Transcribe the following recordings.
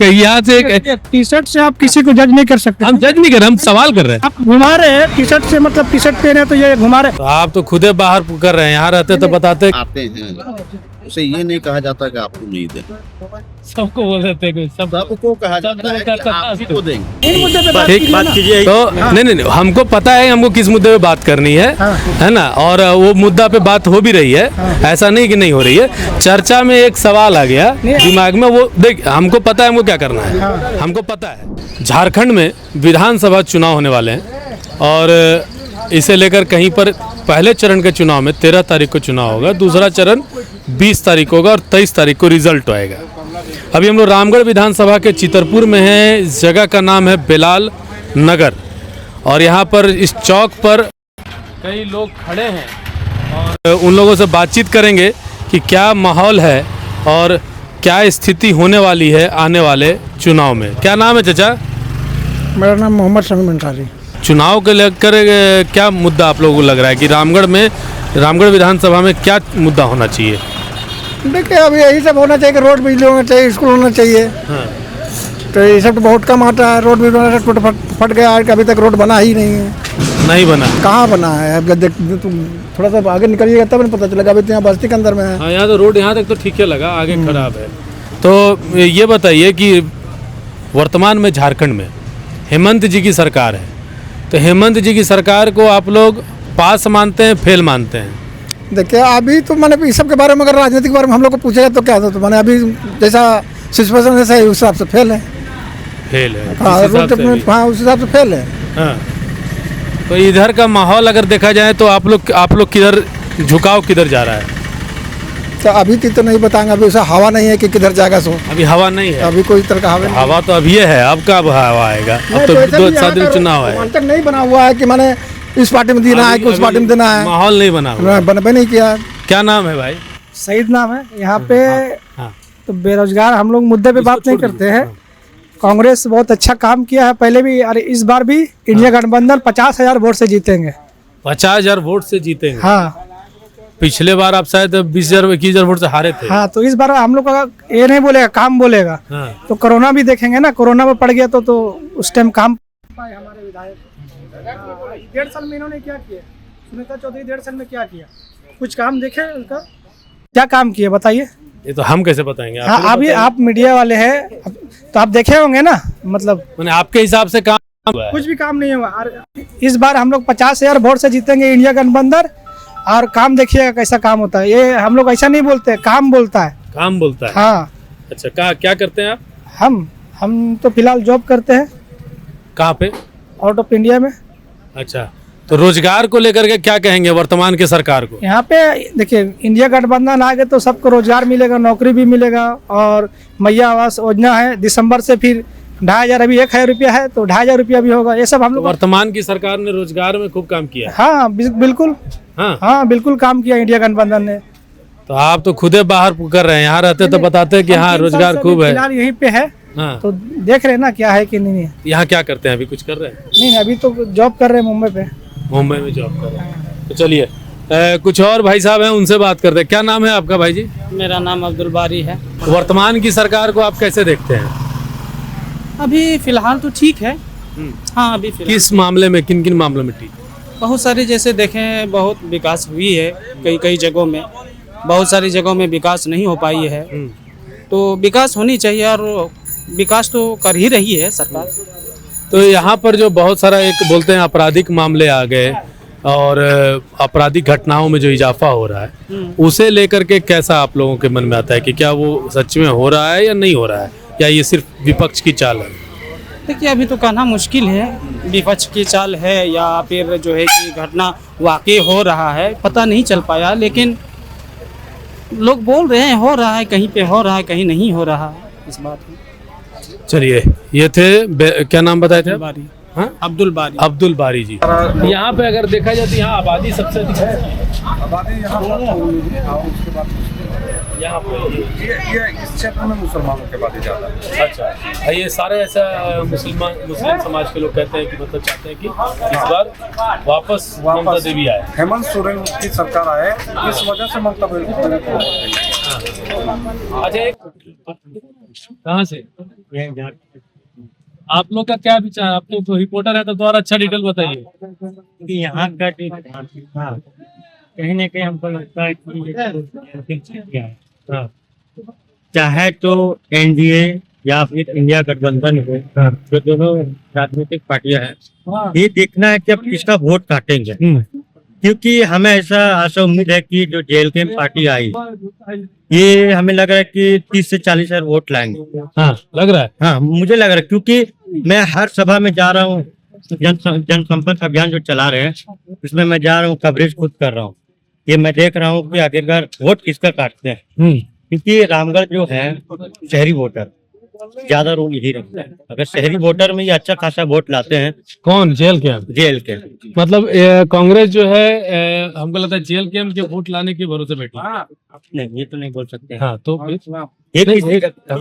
यहाँ से T shirt से आप किसी को जज नहीं कर सकते। हम जज नहीं कर रहे, हम सवाल कर रहे हैं। आप घुमा रहे हैं टी शर्ट से, मतलब टी शर्ट पहने तो ये घुमा रहे। तो आप तो खुदे बाहर कर रहे हैं, यहाँ रहते तो बताते। आते हैं उसे ये नहीं कहा जाता कि आपको नहीं दें, सबको बोल देते हैं, सबको कहा जाता है कि आप ही को देंगे। इन मुद्दे पे बात ठीक कीजिए बात ना। कीजिए। तो नहीं, हमको पता है हमको किस मुद्दे पे बात करनी है ना, और वो मुद्दा पे बात हो भी रही है, ऐसा नहीं कि नहीं हो रही है। चर्चा में एक सवाल आ गया दिमाग में, वो देख हमको पता है हमको क्या करना है, हमको पता है। झारखंड में विधानसभा चुनाव होने वाले हैं और इसे लेकर कहीं पर पहले चरण के चुनाव में 13 तारीख को चुनाव होगा, दूसरा चरण 20 तारीख होगा और 23 तारीख को रिजल्ट आएगा। अभी हम लोग रामगढ़ विधानसभा के चितरपुर में हैं। इस जगह का नाम है बेलाल नगर और यहाँ पर इस चौक पर कई लोग खड़े हैं और उन लोगों से बातचीत करेंगे कि क्या माहौल है और क्या स्थिति होने वाली है आने वाले चुनाव में। क्या नाम है चाचा? मेरा नाम मोहम्मद शमी अंसारी। चुनाव के लेकर क्या मुद्दा आप लोगों को लग रहा है कि रामगढ़ विधानसभा में क्या मुद्दा होना चाहिए? देखिए अभी यही सब होना चाहिए कि रोड बिजली होना चाहिए, स्कूल होना चाहिए। हाँ। तो ये सब तो बहुत कम आता है। रोड भी फट गया है, अभी तक रोड बना ही नहीं है। नहीं बना? कहाँ बना है? अब देख तुम थोड़ा सा आगे निकलिएगा तब नहीं पता चलेगा। अभी तो यहाँ बस्ती के अंदर में है। हाँ, यहाँ तो रोड यहाँ तक तो ठीक है लगा, आगे खराब है। तो ये बताइए कि वर्तमान में झारखंड में हेमंत जी की सरकार है, तो हेमंत जी की सरकार को आप लोग पास मानते हैं, फेल मानते हैं? देखिए अभी तो मैंने इस सब के बारे में अगर राजनीति के बारे में हम लोग को पूछेगा तो क्या था, तो मैंने अभी जैसा सिचुएशन जैसा है उस हिसाब से फेल है। फेल है? हाँ, उस हिसाब से फेल है। हाँ। तो इधर का माहौल अगर देखा जाए तो आप लोग किधर झुकाव किधर जा रहा है? तो अभी तो नहीं बताएंगे, अभी उसे हवा नहीं है कि किधर जाएगा। सो अभी हवा नहीं है? अभी कोई तरह का हवा तो अभी है, अब कब हवा आएगा? अब तो 2-7 दिन चुनाव है। तक नहीं बना हुआ है कि मैंने इस पार्टी में देना है कि उस पार्टी में देना है। माहौल नहीं बना हुआ, बनबे नहीं किया। क्या नाम है भाई? सईद नाम है। यहाँ पे हाँ। तो बेरोजगार हम लोग मुद्दे पे बात नहीं करते हैं। कांग्रेस बहुत अच्छा काम किया है पहले भी, अरे इस बार भी इंडिया गठबंधन 50,000 वोट से जीतेंगे। 50,000 वोट से जीतेंगे? हाँ। पिछले बार आप शायद 20,000-21,000 वोट से हारे थे। हाँ, तो इस बार हम लोग का ये नहीं बोलेगा, काम बोलेगा। हाँ। तो कोरोना भी देखेंगे ना, कोरोना में पड़ गया तो उस टाइम काम हमारे विधायक 1.5 साल में इन्होंने क्या किया? सुनीता चौधरी 1.5 साल में क्या किया? कुछ काम देखे उनका? क्या काम किया बताइए? ये तो हम कैसे बताएंगे? हाँ, अभी आप मीडिया वाले हैं तो आप देखे होंगे ना, मतलब मैंने आपके हिसाब से काम कुछ भी काम नहीं हुआ। इस बार हम लोग 50,000 वोट से जीतेंगे इंडिया गठबंधन। और काम देखिएगा कैसा काम होता है। ये हम लोग ऐसा नहीं बोलते, काम बोलता है। काम बोलता है? हाँ। अच्छा, क्या करते हैं आप? हम तो फिलहाल जॉब करते हैं। कहाँ पे? आउट ऑफ इंडिया में। अच्छा, तो रोजगार को लेकर के क्या कहेंगे वर्तमान के सरकार को? यहाँ पे देखिए इंडिया गठबंधन आ गए तो सबको रोजगार मिलेगा, नौकरी भी मिलेगा। और मैया आवास योजना है, दिसंबर से फिर 2,500, अभी 1,000 रुपया है तो 2,500 रुपया भी होगा। ये सब हम लोग वर्तमान की सरकार ने रोजगार में खूब काम किया है। हाँ बिल्कुल। हाँ बिल्कुल काम किया इंडिया गठबंधन ने। तो आप तो खुदे बाहर कर रहे हैं, यहाँ रहते तो बताते हैं कि हाँ रोजगार खूब है। फिलहाल यहीं पे है। हाँ। तो देख रहे हैं ना क्या है कि नहीं है। यहाँ क्या करते हैं? अभी कुछ कर रहे हैं? नहीं, अभी तो जॉब कर रहे हैं मुंबई पे। मुंबई में जॉब कर रहे हैं। तो चलिए कुछ और भाई साहब हैं, उनसे बात करते हैं। क्या नाम है आपका भाई जी? मेरा नाम अब्दुल बारी है। वर्तमान की सरकार को आप कैसे देखते हैं? अभी फिलहाल तो ठीक है। हाँ, अभी फिलहाल किस मामले में, किन मामलों में ठीक? बहुत सारी जैसे देखें बहुत विकास हुई है कई जगहों में, बहुत सारी जगहों में विकास नहीं हो पाई है। तो विकास होनी चाहिए और विकास तो कर ही रही है सरकार। तो यहाँ पर जो बहुत सारा एक बोलते हैं आपराधिक मामले आ गए और आपराधिक घटनाओं में जो इजाफा हो रहा है, उसे लेकर के कैसा आप लोगों के मन में आता है कि क्या वो सच में हो रहा है या नहीं हो रहा है, या ये सिर्फ विपक्ष की चाल है? देखिए अभी तो कहना मुश्किल है विपक्ष की चाल है या फिर जो है कि घटना वाकई हो रहा है, पता नहीं चल पाया। लेकिन लोग बोल रहे हैं हो रहा है, कहीं पे हो रहा है, कहीं नहीं हो रहा है इस बात में। चलिए, ये थे क्या नाम बताए थे? बारी। हाँ? अब्दुल बारी। अब्दुल बारी जी। यहाँ पे अगर देखा जाए तो यहाँ आबादी सबसे अधिक है। आबादी यहाँ उसके बाद यहाँ पे ये इस क्षेत्र में मुसलमानों की आबादी ज़्यादा है। अच्छा, ये सारे ऐसा मुस्लिम समाज के लोग कहते हैं कि मतलब चाहते हैं कि इस बार वापस ममता देवी आए, हेमंत सोरेन की सरकार आए, इस वजह से ममता देवी। अच्छा, एक कहाँ से? आप लोग का क्या विचार? आप तो रिपोर्टर है तो और अच्छा डिटेल बताइए। कि यहाँ का हाँ, कहीं ना कहीं हमको लगता है कि हाँ। चाहे तो एनडीए या फिर इंडिया गठबंधन हो, जो दोनों राजनीतिक पार्टियां हैं, ये देखना है कि अब किसका वोट काटेंगे। क्योंकि हमें ऐसा आशा उम्मीद है कि जो जेएलके पार्टी आई, ये हमें लग रहा है कि 30 से 40 हजार वोट लाएंगे। हाँ, लग रहा है। हाँ, मुझे लग रहा है, क्योंकि मैं हर सभा में जा रहा हूँ, जनसंपर्क अभियान जो चला रहे हैं उसमें मैं जा रहा हूँ, कवरेज खुद कर रहा हूँ। ये मैं देख रहा हूँ कि आखिरकार वोट किसका काटते हैं। क्योंकि रामगढ़ जो है शहरी वोटर ज्यादा रोल यही रखता है। अगर शहरी वोटर में ये अच्छा खासा वोट लाते हैं। कौन? जेएलके? जेएलके मतलब कांग्रेस जो है हमको लगता है जेएलके के वोट लाने के भरोसे बैठी है। नहीं, ये तो नहीं बोल सकते। हाँ, तो फिर? ये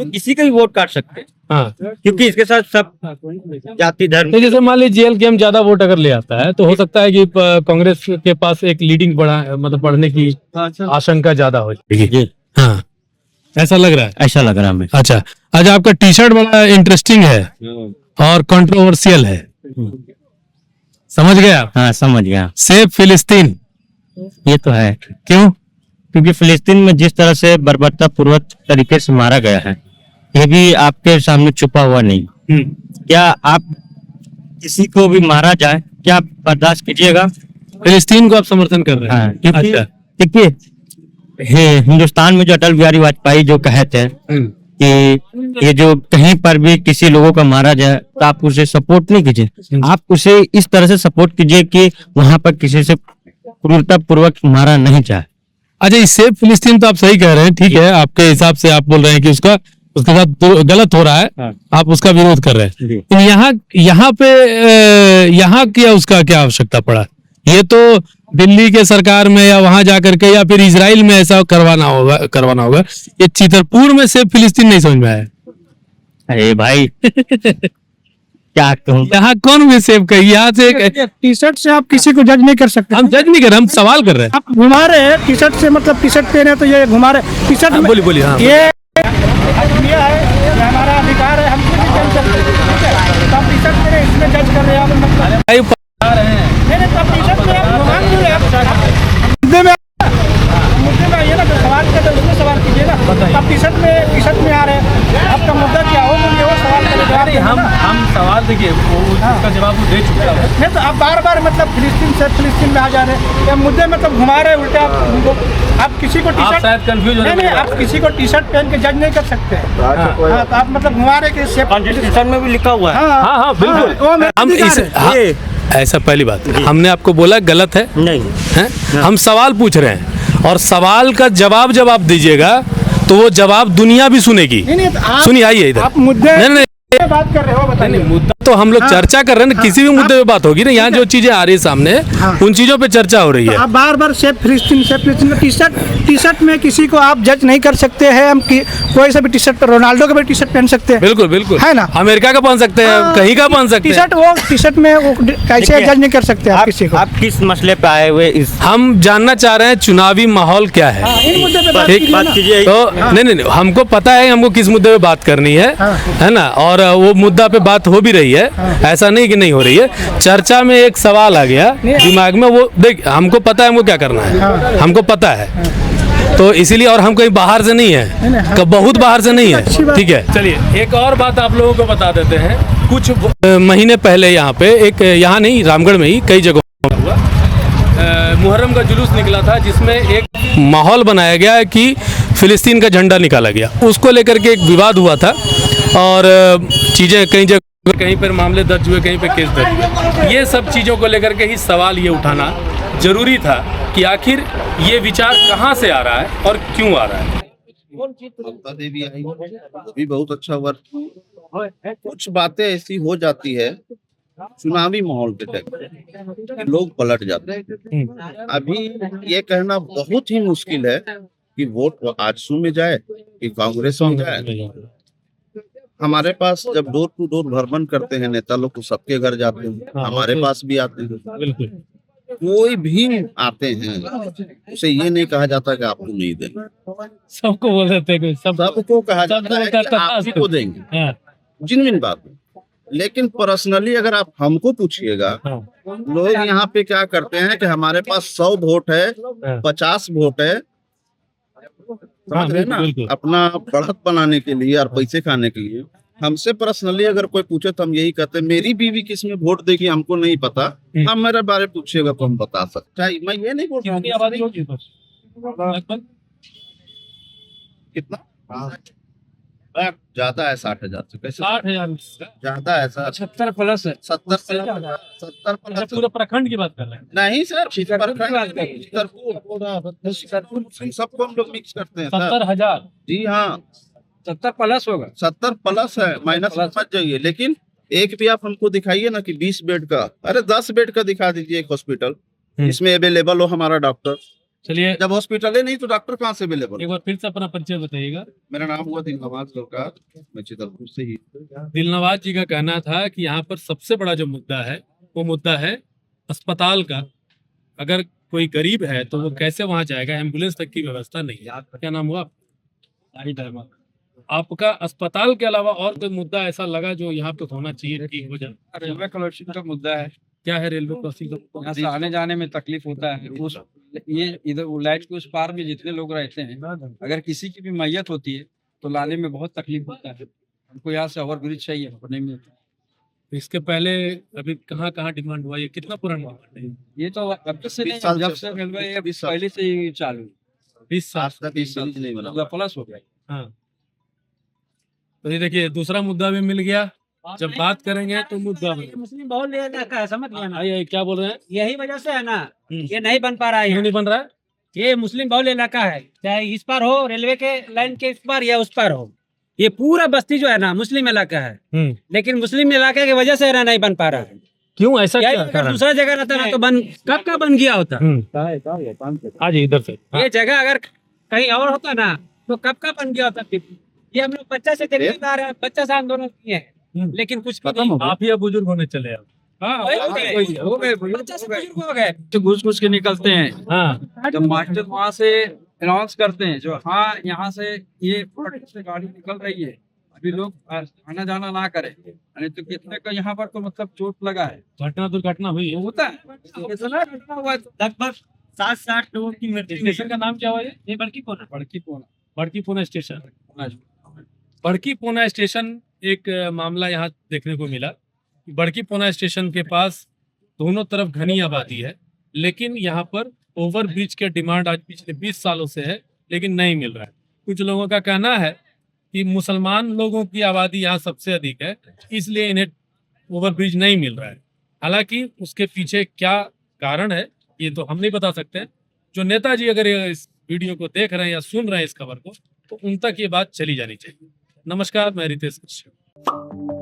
किसी का भी वोट काट सकते हैं। हाँ, क्योंकि इसके साथ सब जाति धर्म। तो जैसे मान लीजिए जेएलके ज्यादा वोट अगर ले आता है तो हो सकता है कि कांग्रेस के पास एक लीडिंग बढ़ने की आशंका ज्यादा हो जाएगी। हाँ, ऐसा लग रहा है। ऐसा लग रहा है हमें। अच्छा, आज आपका टी शर्ट बड़ा इंटरेस्टिंग है और कंट्रोवर्शियल है, समझ गए आप? हाँ, समझ गया। सेफ फिलिस्तीन, ये तो है, क्यों? क्योंकि फिलिस्तीन में जिस तरह से बर्बरता पूर्वक तरीके से मारा गया है, ये भी आपके सामने छुपा हुआ नहीं। क्या आप किसी को भी मारा जाए, क्या आप बर्दाश्त कीजिएगा? फिलिस्तीन को आप समर्थन कर रहे हैं? हाँ, क्योंकि अच्छा। देखिए, हिंदुस्तान में जो अटल बिहारी वाजपेयी जो कहे थे कि ये जो कहीं पर भी किसी लोगों का मारा जाए तो आप उसे सपोर्ट नहीं कीजिए, आप उसे इस तरह से सपोर्ट कीजिए कि वहां पर किसी से क्रूरता पूर्वक मारा नहीं जाए। अच्छा, इस सेफ फिलिस्तीन तो आप सही कह रहे हैं, ठीक है, आपके हिसाब से आप बोल रहे हैं कि उसके साथ तो गलत हो रहा है। हाँ। आप उसका विरोध कर रहे हैं। तो यहाँ पे यहाँ क्या उसका क्या आवश्यकता पड़ा? ये तो दिल्ली के सरकार में या वहां जाकर के या फिर इजराइल में ऐसा करवाना होगा। ये चितरपुर में सेफ फिलिस्तीन नहीं समझ में आया। अरे भाई क्या कहूँ, यहाँ कौन भी सेफ कही? यहाँ से टी शर्ट से आप किसी को जज नहीं कर सकते। हम जज नहीं कर रहे, हम सवाल कर रहे हैं। आप घुमा रहे हैं टी शर्ट से, मतलब टी शर्ट पहने तो ये घुमा रहे टी शर्ट। बोलिए। हाँ, ये दुनिया है, ये हमारा अधिकार है, हम कुछ नहीं कर सकते। ठीक है, तो आप टी शर्ट पहने इसमें जज कर रहे हैं आप, मतलब नहीं, तो आप टी शर्ट में आप घुमा क्यों रहे हैं? मुद्दे में आइए ना, जो सवाल करते हैं उसमें सवाल कीजिए ना। आप टी शर्ट में आ रहे हैं, आपका मुद्दा क्या हो, मुझे वो सवाल करें। हम सवाल देखिए उसका जवाब वो दे चुके हैं। नहीं तो आप बार मतलब फिलिस्तीन में आ जा रहे हैं, या मुद्दे मतलब घुमा रहे हैं उल्टे। आप किसी को टी आप शर्ट शायद कंफ्यूज हो रहे हैं। नहीं, आप किसी को टी शर्ट पहन के जज नहीं कर सकते। हाँ, तो आप मतलब घुमा रहे कि कॉन्स्टिट्यूशन में भी लिखा हुआ है। हाँ, बिल्कुल। हम ऐसा पहली बात हमने आपको बोला गलत है नहीं है? हम सवाल पूछ रहे हैं और सवाल का जवाब जब आप दीजिएगा तो वो जवाब दुनिया भी सुनेगी। नहीं, तो आप सुनिए, आइए इधर। आप मुद्दे नहीं, बात कर रहे हो, बताइए। मुद्दा तो हम लोग चर्चा कर रहे हैं ना, किसी भी मुद्दे पे बात होगी ना। यहाँ जो चीजें आ रही है सामने, उन चीजों पे चर्चा हो रही है। आप बार सेफ फिलिस्तीन में टी शर्ट में किसी को आप जज नहीं कर सकते हैं। हम कोई सा भी टी शर्ट, रोनाल्डो का भी टी शर्ट पहन सकते हैं। बिल्कुल है ना, अमेरिका का पहन सकते हैं, कहीं का पहन सकते हैं। टी शर्ट में वो कैसे जज नहीं कर सकते आप किसी को? आप किस मसले पे आए हुए? हम जानना चाह रहे हैं चुनावी माहौल क्या है। इन मुद्दे पे बात कीजिए। तो नहीं, हमको पता है हमको किस मुद्दे पे बात करनी है ना, और वो मुद्दा पे बात हो भी रही है। ऐसा नहीं कि नहीं हो रही है। चर्चा में एक सवाल आ गया दिमाग में, वो देख हमको पता है हमको क्या करना है, हमको पता है। तो इसीलिए, और हम कहीं बाहर से नहीं है, बहुत बाहर से नहीं है। ठीक है, चलिए एक और बात आप लोगों को बता देते हैं। कुछ महीने पहले यहाँ पे यहाँ नहीं, रामगढ़ में ही कई जगहों हुआ, मुहर्रम का जुलूस निकला था जिसमें एक माहौल बनाया गया कि फिलिस्तीन का झंडा निकाला गया। उसको लेकर के एक विवाद हुआ था और चीज़ें कहीं पर मामले दर्ज हुए, कहीं पर केस दर्ज हुए। ये सब चीज़ों को लेकर के ही सवाल ये उठाना जरूरी था कि आखिर ये विचार कहाँ से आ रहा है और क्यों आ रहा है। ममता देवी आई, वो भी बहुत अच्छा हुआ। कुछ बातें ऐसी हो जाती है चुनावी माहौल के तहत, लोग पलट जाते हैं। अभी ये कहना बहुत ही मुश्किल है कि वोट आजसू में जाए कि कांग्रेस में जाए। हमारे पास जब डोर टू डोर भ्रमण करते हैं नेता लोग, तो सबके घर जाते हैं, हमारे पास भी आते हैं। कोई भी आते हैं उसे ये नहीं कहा जाता कि आपको नहीं देंगे, सबको बोल देते हैं सबको कहा जाता है कि आप ही को देंगे, जिनविन बात है। लेकिन पर्सनली अगर आप हमको पूछिएगा, लोग यहाँ पे क्या करते हैं कि हमारे पास 100 वोट है, 50 वोट है, समझ रहे हैं ना, अपना बढ़त बनाने के लिए और पैसे खाने के लिए। हमसे पर्सनली अगर कोई पूछे तो हम यही कहते हैं, मेरी बीवी किस में वोट देगी हमको नहीं पता, हम मेरे बारे में पूछिएगा तो हम बता सकते हैं। मैं ये नहीं बोल रहा हूँ आबादी होगी लगभग कितना ज्यादा है, 60,000 से कैसे 60,000 ज्यादा है सर, 70 प्लस है। 70 प्लस पूरे प्रखंड की बात कर रहे हैं। नहीं सर, सबको हम लोग मिक्स करते हैं सर। 70,000 जी हाँ, 70 प्लस होगा। 70 प्लस है, माइनस मत जाइए। लेकिन एक भी आप हमको दिखाइए ना कि 20 बेड का, अरे 10 बेड का दिखा दीजिए एक हॉस्पिटल, इसमें अवेलेबल हो हमारा डॉक्टर। चलिए, जब हॉस्पिटल है नहीं तो डॉक्टर कहाँ से अवेलेबल? एक बार फिर से अपना परिचय बताइएगा। मेरा नाम हुआ दिलनवाज सरकार, मैं चितरपुर से ही। दिलनवाज जी का कहना था कि यहाँ पर सबसे बड़ा जो मुद्दा है वो मुद्दा है अस्पताल का। अगर कोई गरीब है तो वो कैसे वहाँ जाएगा, एम्बुलेंस तक की व्यवस्था नहीं है। क्या नाम हुआ आपका? अस्पताल के अलावा और कोई मुद्दा ऐसा लगा जो यहाँ पे होना चाहिए, ठीक हो जाए? रेलवे क्रॉसिंग का मुद्दा है। क्या है रेलवे क्रॉसिंग का? यहाँ से आने जाने में तकलीफ होता है। उस ये इधर लाइट के उस पार में जितने लोग रहते हैं, अगर किसी की भी मैयत होती है तो लाने में बहुत तकलीफ होता है। हमको यहाँ से ओवर ब्रिज चाहिए, नहीं मिलता। इसके पहले अभी कहाँ कहाँ डिमांड हुआ, ये कितना पुराना डिमांड है? ये तो अब से नहीं, 20 साल जब से- से रेलवे ये 20 साल पहले से ही चालू है। 20 साल। आज तक 20 साल नहीं बना। प्लस हो गया। हाँ, तो ये देखिए दूसरा मुद्दा भी मिल गया। जब बात करेंगे तो मुद्दा में मुस्लिम बहुल इलाका है, समझ लिया ना। आइए, क्या बोल रहे हैं? यही वजह से है ना, ये नहीं बन पा रहा है क्यों यहाँ। नहीं बन रहा है? ये मुस्लिम बहुल इलाका है, चाहे इस पार हो रेलवे के लाइन के इस पार या उस पार हो, ये पूरा बस्ती जो है ना मुस्लिम इलाका है। लेकिन मुस्लिम इलाके की वजह से है ना नहीं बन पा रहा है। क्यों ऐसा यही क्या अगर कारण? दूसरा जगह रहता ना तो बन कब का बन गया होता। आज इधर से ये जगह अगर कहीं और होता ना तो कब का बन गया होता। ये हम लोग बच्चा से देखते आ रहे हैं, बच्चा से आंदोलन किए हैं, लेकिन कुछ भी नहीं। आप या बुजुर्ग होने चले आप। हो गए, बच्चा से बुजुर्ग हो गए। तो घुस घुस के निकलते हैं। हाँ, जब मास्टर वहाँ से अनाउंस करते हैं जो हाँ यहाँ से ये फट से गाड़ी निकल रही है, अभी लोग आना जाना ना करें, नहीं तो कितने का यहाँ पर तो मतलब चोट लगा है। घटना दुर्घटना हुई है। होता है, इतना घटना हुआ है। लगभग 7-8 लोगों की मृत्यु। स्टेशन का नाम क्या हुआ ये? बल्कि बड़की पूना स्टेशन। बड़की पूना स्टेशन एक मामला यहाँ देखने को मिला। बड़की पूना स्टेशन के पास दोनों तरफ घनी आबादी है, लेकिन यहाँ पर ओवर ब्रिज के डिमांड आज पिछले 20 सालों से है, लेकिन नहीं मिल रहा है। कुछ लोगों का कहना है कि मुसलमान लोगों की आबादी यहाँ सबसे अधिक है, इसलिए इन्हें ओवर ब्रिज नहीं मिल रहा है। हालांकि उसके पीछे क्या कारण है ये तो हम नहीं बता सकते। जो नेताजी अगर ये इस वीडियो को देख रहे हैं या सुन रहे हैं इस खबर को, तो उन तक ये बात चली जानी चाहिए। नमस्कार, मैं रितेश कश्यप।